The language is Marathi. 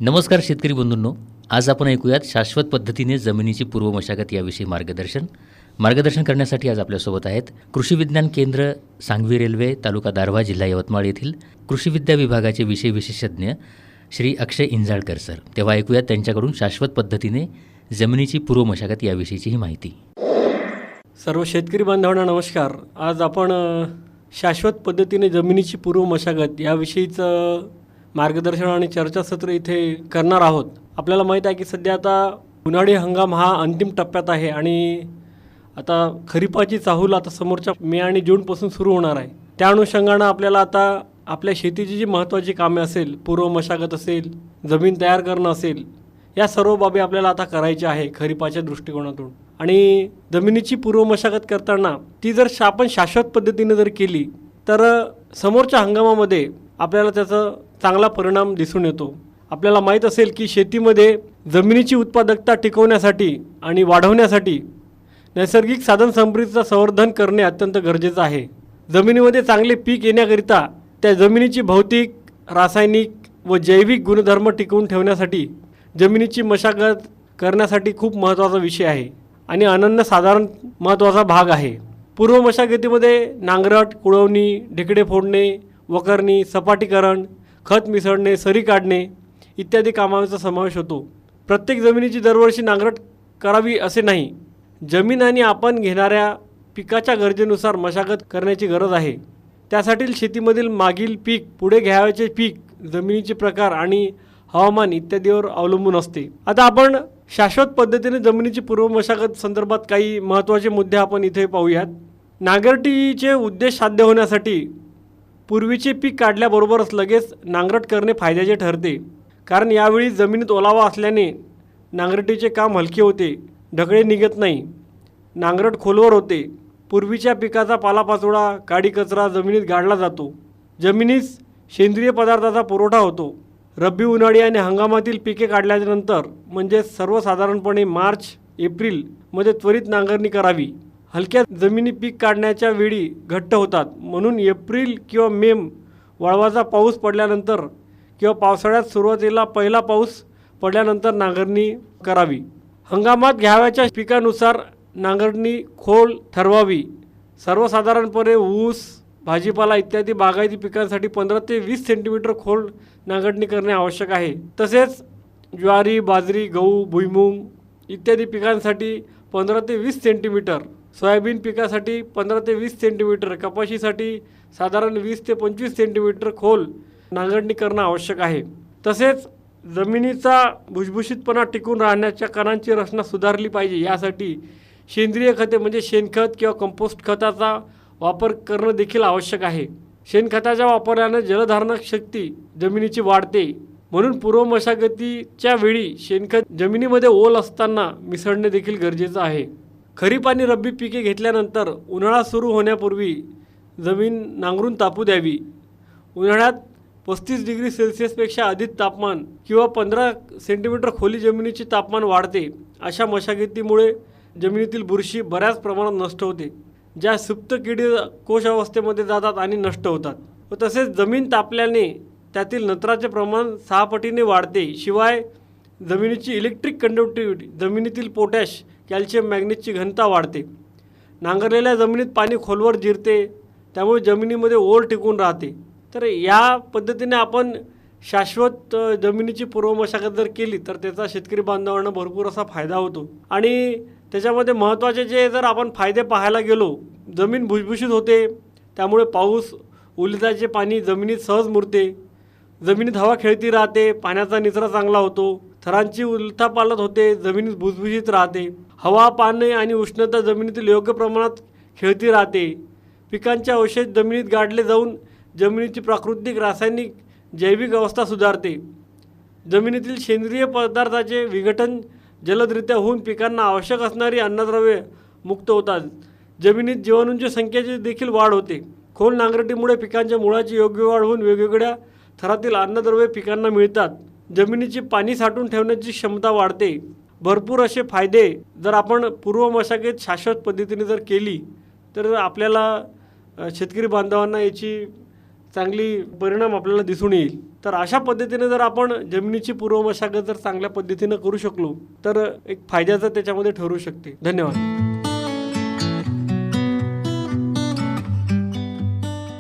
नमस्कार शेतकरी बंधूंनो, आज आपण ऐकूयात शाश्वत पद्धतीने जमिनीची पूर्व मशागत याविषयी मार्गदर्शन करण्यासाठी आज आपल्यासोबत आहेत कृषी विज्ञान केंद्र, सांगवी रेल्वे, तालुका दारव्हा, जिल्हा यवतमाळ येथील कृषी विद्या विभागाचे विषय विशेषज्ञ श्री अक्षय इंजाळकर सर. तेव्हा ऐकूयात त्यांच्याकडून शाश्वत पद्धतीने जमिनीची पूर्व मशागत याविषयीची ही माहिती. सर्व शेतकरी बांधवांना नमस्कार. आज आपण शाश्वत पद्धतीने जमिनीची पूर्व मशागत याविषयीचं मार्गदर्शन आणि चर्चासत्र इथे करणार आहोत. आपल्याला माहीत आहे की सध्या आता उन्हाळी हंगाम हा अंतिम टप्प्यात आहे आणि आता खरीपाची चाहूल आता समोरच्या मे आणि जूनपासून सुरू होणार आहे. त्या अनुषंगानं आपल्याला आता आपल्या शेतीची जी महत्त्वाची कामे असेल, पूर्व मशागत असेल, जमीन तयार करणं असेल, या सर्व बाबी आपल्याला आता करायच्या आहे खरीपाच्या दृष्टिकोनातून. आणि जमिनीची पूर्व मशागत करताना ती जर आपण शाश्वत पद्धतीने जर केली तर समोरच्या हंगामामध्ये आपल्याला त्याचा चांगला परिणाम दिसून येतो. आपल्याला माहीत असेल की शेतीमध्ये जमिनीची उत्पादकता टिकवण्यासाठी आणि वाढवण्यासाठी नैसर्गिक साधनसंपत्तीचं संवर्धन करणे अत्यंत गरजेचं आहे. जमिनीमध्ये चांगले पीक येण्याकरिता त्या जमिनीची भौतिक, रासायनिक व जैविक गुणधर्म टिकवून ठेवण्यासाठी जमिनीची मशागत करण्यासाठी खूप महत्त्वाचा विषय आहे आणि अनन्यसाधारण महत्त्वाचा भाग आहे. पूर्व मशागतीमध्ये नांगरट, कुळवणी, ढेकळे फोडणे, वखरणी, सपाटीकरण, खत मिसळणे, सरी काढणे इत्यादी कामांचा समावेश होतो. प्रत्येक जमिनीची दरवर्षी नांगरट करावी असे नाही. जमीन आणि आपण घेणाऱ्या पिकाच्या गरजेनुसार मशागत करण्याची गरज आहे. त्यासाठी शेतीमधील मागील पीक, पुढे घ्यावयाचे पीक, जमिनीचे प्रकार आणि हवामान इत्यादीवर अवलंबून असते. आता आपण शाश्वत पद्धतीने जमिनीची पूर्व मशागत संदर्भात काही महत्त्वाचे मुद्दे आपण इथे पाहूयात. नांगरटीचे उद्देश साध्य होण्यासाठी पूर्वीचे पीक काढल्याबरोबरच लगेच नांगरट करणे फायद्याचे ठरते, कारण यावेळी जमिनीत ओलावा असल्याने नांगरटीचे काम हलके होते, ढगळे निघत नाही, नांगरट खोलवर होते. पूर्वीच्या पिकाचा पालापाचोळा, काडी कचरा जमिनीत गाडला जातो, जमिनीस सेंद्रिय पदार्थाचा पुरवठा होतो. रब्बी, उन्हाळी आणि हंगामातील पिके काढल्यानंतर म्हणजे सर्वसाधारणपणे मार्च एप्रिलमध्ये त्वरित नांगरणी करावी. हलक्या जमिनी पीक काढण्याच्या वेळी घट्ट होतात, म्हणून एप्रिल किंवा मे वळवाचा पाऊस पडल्यानंतर किंवा पावसाळ्यात सुरुवातीला पहिला पाऊस पडल्यानंतर नांगरणी करावी. हंगामात घ्यावयाच्या पिकानुसार नांगरणी खोल ठरवावी. सर्वसाधारणपणे ऊस, भाजीपाला इत्यादी बागायती पिकांसाठी 15 ते 20 सेंटीमीटर खोल नांगरणी करणे आवश्यक आहे. तसेच ज्वारी, बाजरी, गहू, भुईमूग इत्यादी पिकांसाठी 15 ते 20 सेंटीमीटर, सोयाबीन पिकासाठी 15 ते 20 सेंटीमीटर, कपाशीसाठी साधारण 20 ते 25 सेंटीमीटर खोल नांगरणी करणं आवश्यक आहे. तसेच जमिनीचा भुसभुशीतपणा टिकून राहण्याच्या कणांची रचना सुधारली पाहिजे. यासाठी सेंद्रिय खते म्हणजे शेणखत किंवा कंपोस्ट खताचा वापर करणं देखील आवश्यक आहे. शेणखताच्या वापराने जलधारणक शक्ती जमिनीची वाढते, म्हणून पूर्व मशागतीच्या वेळी शेणखत जमिनीमध्ये ओल असताना मिसळणे देखील गरजेचं आहे. खरीप आणि रब्बी पिके घेतल्यानंतर उन्हाळा सुरू होण्यापूर्वी जमीन नांगरून तापू द्यावी. उन्हाळ्यात 35 डिग्री सेल्सिअसपेक्षा अधिक तापमान किंवा 15 सेंटीमीटर खोली जमिनीचे तापमान वाढते. अशा मशागतीमुळे जमिनीतील बुरशी बऱ्याच प्रमाणात नष्ट होते, ज्या सुप्त किडी कोश अवस्थेमध्ये जातात आणि नष्ट होतात. व तसेच जमीन तापल्याने त्यातील नत्राचे प्रमाण 6 पटीने वाढते. शिवाय जमिनीची इलेक्ट्रिक कंडक्टिव्हिटी, जमिनीतील पोटॅश, कॅल्शियम, मॅग्नेसची घनता वाढते. नांगरलेल्या जमिनीत पाणी खोलवर जिरते, त्यामुळे जमिनीमध्ये ओल टिकून राहते. तर या पद्धतीने आपण शाश्वत जमिनीची पूर्व मशागत जर केली तर त्याचा शेतकरी बांधवांना भरपूर असा फायदा होतो. आणि त्याच्यामध्ये महत्त्वाचे जे जर आपण फायदे पाहायला गेलो, जमीन भुसभुशीत होते, त्यामुळे पाऊस, ओलिताचे पाणी जमिनीत सहज मुरते, जमिनीत हवा खेळती राहते, पाण्याचा निचरा चांगला होतो, थरांची उलथापालथ होते, जमिनीत भुसभुशीत राहते, हवा, पाणी आणि उष्णता जमिनीतील योग्य प्रमाणात खेळती राहते, पिकांचे अवशेष जमिनीत गाडले जाऊन जमिनीची प्राकृतिक, रासायनिक, जैविक अवस्था सुधारते, जमिनीतील सेंद्रिय पदार्थाचे विघटन जलदरित्या होऊन पिकांना आवश्यक असणारी अन्नद्रव्ये मुक्त होतात, जमिनीत जीवाणूंची संख्येची देखील वाढ होते. खोल नांगरटीमुळे पिकांच्या मुळाची योग्य वाढ होऊन वेगवेगळ्या थरातील अन्नद्रव्ये पिकांना मिळतात, जमिनीची पाणी साठवून ठेवण्याची क्षमता वाढते. भरपूर असे फायदे जर आपण पूर्व मशागत शाश्वत पद्धतीने जर केली तर आपल्याला शेतकरी बांधवांना याची चांगली परिणाम आपल्याला दिसून येईल. तर अशा पद्धतीने जर आपण जमिनीची पूर्व मशागत जर चांगल्या पद्धतीनं करू शकलो तर एक फायद्याचं त्याच्यामध्ये ठरू शकते. धन्यवाद.